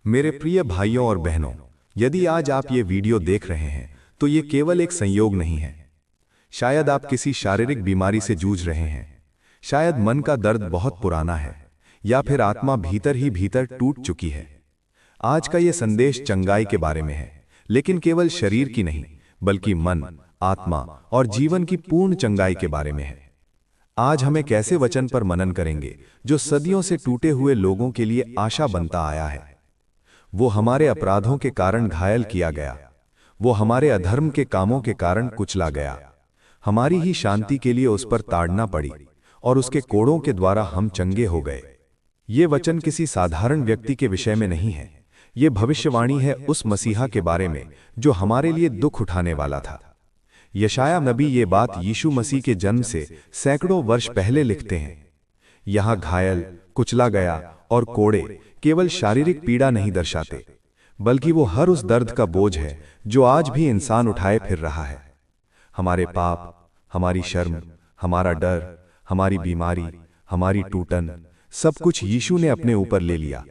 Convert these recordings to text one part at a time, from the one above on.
मेरे प्रिय भाइयों और बहनों, यदि आज आप ये वीडियो देख रहे हैं तो ये केवल एक संयोग नहीं है। शायद आप किसी शारीरिक बीमारी से जूझ रहे हैं, शायद मन का दर्द बहुत पुराना है, या फिर आत्मा भीतर ही भीतर टूट चुकी है। आज का ये संदेश चंगाई के बारे में है, लेकिन केवल शरीर की नहीं, बल्कि मन, आत्मा और जीवन की पूर्ण चंगाई के बारे में है। आज हम एक ऐसे वचन पर मनन करेंगे जो सदियों से टूटे हुए लोगों के लिए आशा बनता आया है। वो हमारे अपराधों के कारण घायल किया गया, वो हमारे अधर्म के कामों के कारण कुचला गया, हमारी ही शांति के लिए उस पर ताड़ना पड़ी और उसके कोड़ों के द्वारा हम चंगे हो गए। ये वचन किसी साधारण व्यक्ति के विषय में नहीं है, ये भविष्यवाणी है उस मसीहा के बारे में जो हमारे लिए दुख उठाने वाला था। यशाया नबी ये बात यीशु मसीह के जन्म से सैकड़ों वर्ष पहले लिखते हैं। यहाँ घायल, कुचला गया और कोड़े केवल शारीरिक पीड़ा नहीं दर्शाते, बल्कि वो हर उस दर्द का बोझ है जो आज भी इंसान उठाए फिर रहा है। हमारे पाप, हमारी शर्म, हमारा डर, हमारी बीमारी, हमारी टूटन, सब कुछ यीशु ने अपने ऊपर ले लिया।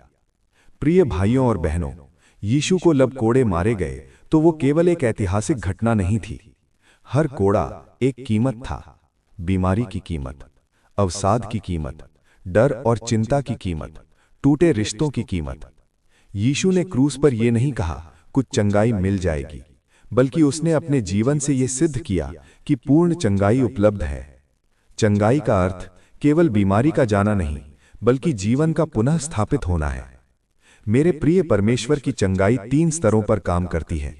प्रिय भाइयों और बहनों, यीशु को जब कोड़े मारे गए तो वो केवल एक ऐतिहासिक घटना नहीं थी। हर कोड़ा एक कीमत था, बीमारी की कीमत, अवसाद की कीमत, डर और चिंता की कीमत, टूटे रिश्तों की कीमत। यीशु ने क्रूस पर यह नहीं कहा कुछ चंगाई मिल जाएगी, बल्कि उसने अपने जीवन से यह सिद्ध किया कि पूर्ण चंगाई उपलब्ध है। चंगाई का अर्थ केवल बीमारी का जाना नहीं, बल्कि जीवन का पुनः स्थापित होना है। मेरे प्रिय परमेश्वर की चंगाई 3 स्तरों पर काम करती है।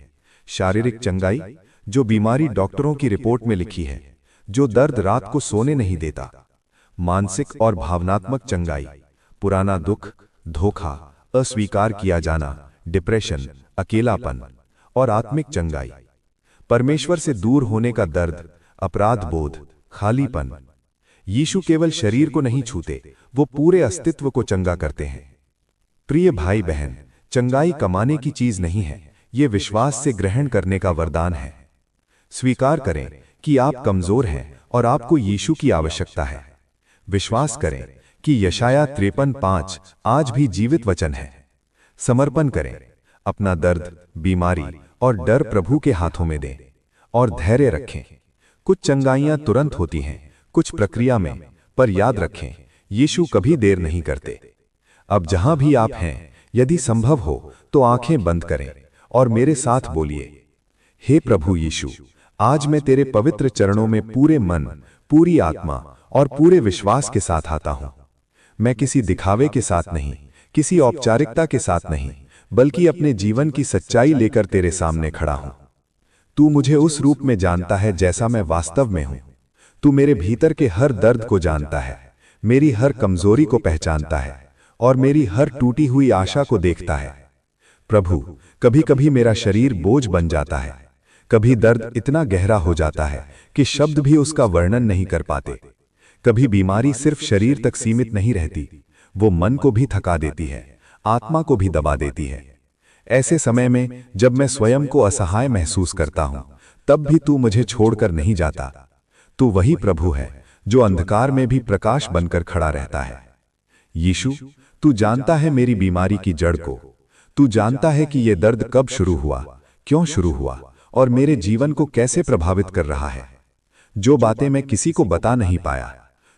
शारीरिक चंगाई, जो बीमारी डॉक्टरों की रिपोर्ट में लिखी है, जो दर्द रात को सोने नहीं देता। मानसिक और भावनात्मक चंगाई, पुराना दुख, धोखा, अस्वीकार किया जाना, डिप्रेशन, अकेलापन। और आत्मिक चंगाई, परमेश्वर से दूर होने का दर्द, अपराध बोध, खालीपन। यीशु केवल शरीर को नहीं छूते, वो पूरे अस्तित्व को चंगा करते हैं। प्रिय भाई बहन, चंगाई कमाने की चीज नहीं है, ये विश्वास से ग्रहण करने का वरदान है। स्वीकार करें कि आप कमजोर हैं और आपको यीशु की आवश्यकता है। विश्वास करें कि यशाया 53:5 आज भी जीवित वचन है। समर्पण करें, अपना दर्द, बीमारी और डर प्रभु के हाथों में दें और धैर्य रखें। कुछ चंगाइयां तुरंत होती हैं, कुछ प्रक्रिया में, पर याद रखें, यीशु कभी देर नहीं करते। अब जहां भी आप हैं, यदि संभव हो तो आंखें बंद करें और मेरे साथ बोलिए, हे प्रभु यीशु, आज मैं तेरे पवित्र चरणों में पूरे मन, पूरी आत्मा और पूरे विश्वास के साथ आता हूं। मैं किसी दिखावे के साथ नहीं, किसी औपचारिकता के साथ नहीं, बल्कि अपने जीवन की सच्चाई लेकर तेरे सामने खड़ा हूं। तू मुझे उस रूप में जानता है जैसा मैं वास्तव में हूं। तू मेरे भीतर के हर दर्द को जानता है, मेरी हर कमजोरी को पहचानता है और मेरी हर टूटी हुई आशा को देखता है। प्रभु, कभी कभी मेरा शरीर बोझ बन जाता है, कभी दर्द इतना गहरा हो जाता है कि शब्द भी उसका वर्णन नहीं कर पाते। कभी बीमारी सिर्फ शरीर तक सीमित नहीं रहती, वो मन को भी थका देती है, आत्मा को भी दबा देती है। ऐसे समय में जब मैं स्वयं को असहाय महसूस करता हूं, तब भी तू मुझे छोड़कर नहीं जाता। तू वही प्रभु है जो अंधकार में भी प्रकाश बनकर खड़ा रहता है। यीशु, तू जानता है मेरी बीमारी की जड़ को। तू जानता है कि यह दर्द कब शुरू हुआ, क्यों शुरू हुआ और मेरे जीवन को कैसे प्रभावित कर रहा है। जो बातें मैं किसी को बता नहीं पाया,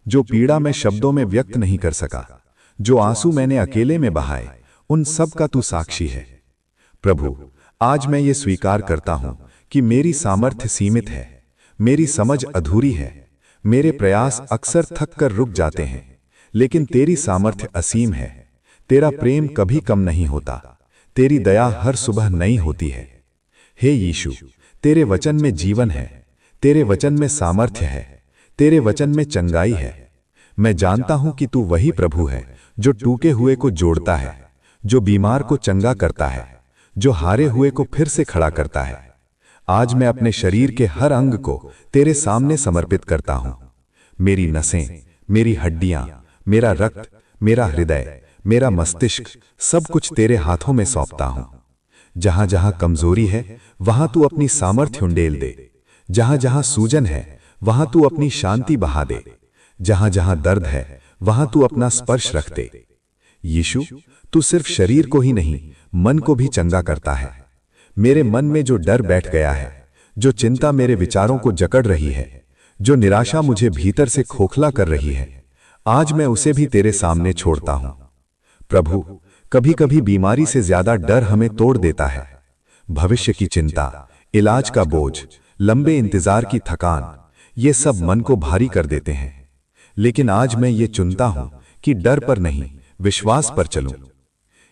जो पीड़ा मैं शब्दों में व्यक्त नहीं कर सका, जो आंसू मैंने अकेले में बहाए, उन सब का तू साक्षी है। प्रभु, आज मैं ये स्वीकार करता हूं कि मेरी सामर्थ्य सीमित है, मेरी समझ अधूरी है, मेरे प्रयास अक्सर थक कर रुक जाते हैं, लेकिन तेरी सामर्थ्य असीम है। तेरा प्रेम कभी कम नहीं होता, तेरी दया हर सुबह नई होती है। हे यीशु, तेरे वचन में जीवन है, तेरे वचन में सामर्थ्य है, तेरे वचन में चंगाई है। मैं जानता हूं कि तू वही प्रभु है जो टूटे हुए को जोड़ता है, जो बीमार को चंगा करता है, जो हारे हुए को फिर से खड़ा करता है। आज मैं अपने शरीर के हर अंग को तेरे सामने समर्पित करता हूं। मेरी नसें, मेरी हड्डियां, मेरा रक्त, मेरा हृदय, मेरा मस्तिष्क, सब कुछ तेरे हाथों में सौंपता हूं। जहां जहां कमजोरी है, वहां तू अपनी सामर्थ्य उंडेल दे। जहां जहां सूजन है, वहां तू अपनी शांति बहा दे। जहां जहां दर्द है, वहां तू अपना स्पर्श रख दे। यीशु, तू सिर्फ शरीर को ही नहीं, मन को भी चंगा करता है। मेरे मन में जो डर बैठ गया है, जो चिंता मेरे विचारों को जकड़ रही है, जो निराशा मुझे भीतर से खोखला कर रही है, आज मैं उसे भी तेरे सामने छोड़ता हूं। प्रभु, कभी कभी बीमारी से ज्यादा डर हमें तोड़ देता है। भविष्य की चिंता, इलाज का बोझ, लंबे इंतजार की थकान, ये सब मन को भारी कर देते हैं। लेकिन आज मैं ये चुनता हूं कि डर पर नहीं, विश्वास पर चलूं।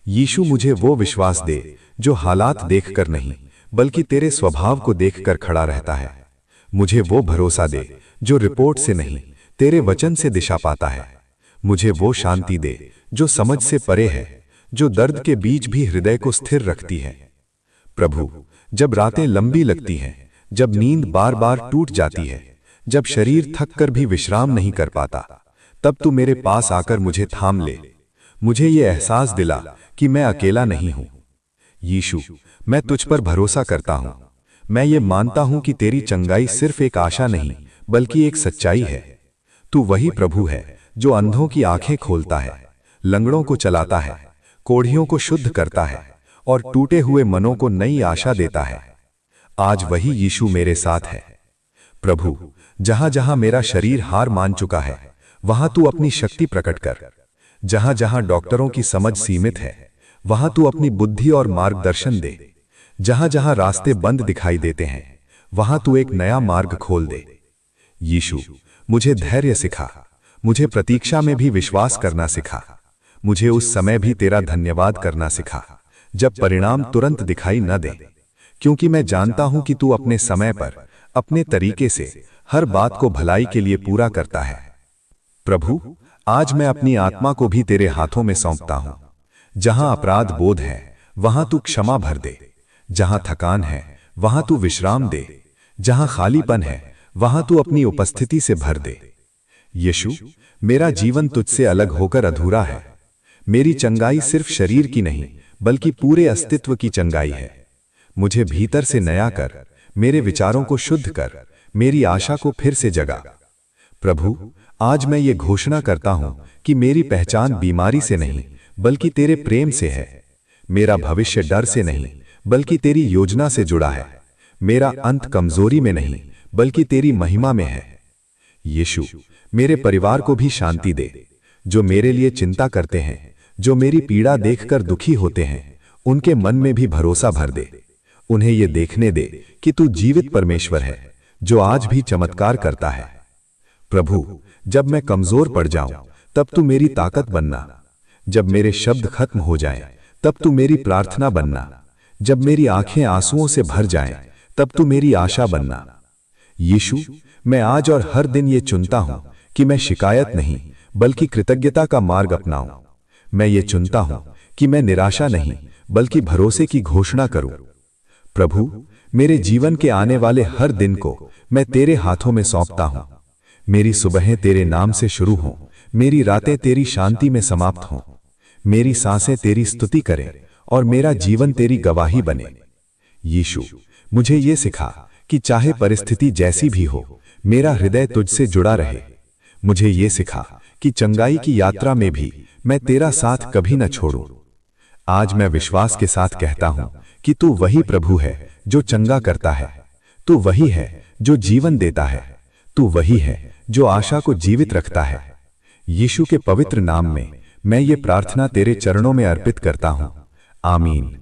यीशु, मुझे वो विश्वास दे जो हालात देखकर नहीं, बल्कि तेरे स्वभाव को देखकर खड़ा रहता है। मुझे वो भरोसा दे जो रिपोर्ट से नहीं, तेरे वचन से दिशा पाता है। मुझे वो शांति दे जो समझ से परे है, जो दर्द के बीच भी हृदय को स्थिर रखती है। प्रभु, जब रातें लंबी लगती हैं, जब नींद बार बार टूट जाती है, जब शरीर थक कर भी विश्राम नहीं कर पाता, तब तू मेरे पास आकर मुझे थाम ले। मुझे ये एहसास दिला कि मैं अकेला नहीं हूं। यीशु, मैं तुझ पर भरोसा करता हूं। मैं ये मानता हूं कि तेरी चंगाई सिर्फ एक आशा नहीं, बल्कि एक सच्चाई है। तू वही प्रभु है जो अंधों की आंखें खोलता है, लंगड़ों को चलाता है, कोढ़ियों को शुद्ध करता है और टूटे हुए मनों को नई आशा देता है। आज वही यीशु मेरे साथ है। प्रभु, जहां जहां मेरा शरीर हार मान चुका है, वहां तू अपनी शक्ति प्रकट कर। जहां जहां डॉक्टरों की समझ सीमित है, वहां तू अपनी बुद्धि और मार्गदर्शन दे। जहां जहां रास्ते बंद दिखाई देते हैं, वहां तू एक नया मार्ग खोल दे। यीशु, मुझे धैर्य सिखा, मुझे प्रतीक्षा में भी विश्वास करना सिखा। मुझे उस समय भी तेरा धन्यवाद करना सिखा जब परिणाम तुरंत दिखाई न दे, क्योंकि मैं जानता हूं कि तू अपने समय पर, अपने तरीके से हर बात को भलाई के लिए पूरा करता है। प्रभु, आज मैं अपनी आत्मा को भी तेरे हाथों में सौंपता हूं। जहां अपराध बोध है, वहां तू क्षमा भर दे। जहां थकान है, वहां तू विश्राम दे। जहां खालीपन है, वहां तू अपनी उपस्थिति से भर दे। यीशु, मेरा जीवन तुझसे अलग होकर अधूरा है। मेरी चंगाई सिर्फ शरीर की नहीं, बल्कि पूरे अस्तित्व की चंगाई है। मुझे भीतर से नया कर, मेरे विचारों को शुद्ध कर, मेरी आशा को फिर से जगा। प्रभु, आज मैं ये घोषणा करता हूं कि मेरी पहचान बीमारी से नहीं, बल्कि तेरे प्रेम से है। मेरा भविष्य डर से नहीं, बल्कि तेरी योजना से जुड़ा है। मेरा अंत कमजोरी में नहीं, बल्कि तेरी महिमा में है। यीशु, मेरे परिवार को भी शांति दे। जो मेरे लिए चिंता करते हैं, जो मेरी पीड़ा देखकर दुखी होते हैं, उनके मन में भी भरोसा भर दे। उन्हें ये देखने दे कि तू जीवित परमेश्वर है, जो आज भी चमत्कार करता है। प्रभु, जब मैं कमजोर पड़ जाऊं, तब तू मेरी ताकत बनना। जब मेरे शब्द खत्म हो जाएं, तब तू मेरी प्रार्थना बनना। जब मेरी आंखें आंसुओं से भर जाएं, तब तू मेरी आशा बनना। यीशु, मैं आज और हर दिन ये चुनता हूं कि मैं शिकायत नहीं, बल्कि कृतज्ञता का मार्ग अपनाऊं। मैं ये चुनता हूं कि मैं निराशा नहीं, बल्कि भरोसे की घोषणा करूं। प्रभु, मेरे जीवन के आने वाले हर दिन को मैं तेरे हाथों में सौंपता हूं। मेरी सुबहें तेरे नाम से शुरू हों, मेरी रातें तेरी शांति में समाप्त हों। मेरी सांसें तेरी स्तुति करें और मेरा जीवन तेरी गवाही बने। यीशु, मुझे ये सिखा कि चाहे परिस्थिति जैसी भी हो, मेरा हृदय तुझसे जुड़ा रहे। मुझे ये सिखा कि चंगाई की यात्रा में भी मैं तेरा साथ कभी न छोड़ूं। आज मैं विश्वास के साथ कहता हूं कि तू वही प्रभु है जो चंगा करता है। तू वही है जो जीवन देता है। तू वही है जो आशा को जीवित रखता है। यीशु के पवित्र नाम में मैं ये प्रार्थना तेरे चरणों में अर्पित करता हूं। आमीन।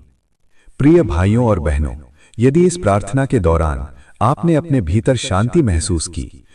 प्रिय भाइयों और बहनों, यदि इस प्रार्थना के दौरान आपने अपने भीतर शांति महसूस की,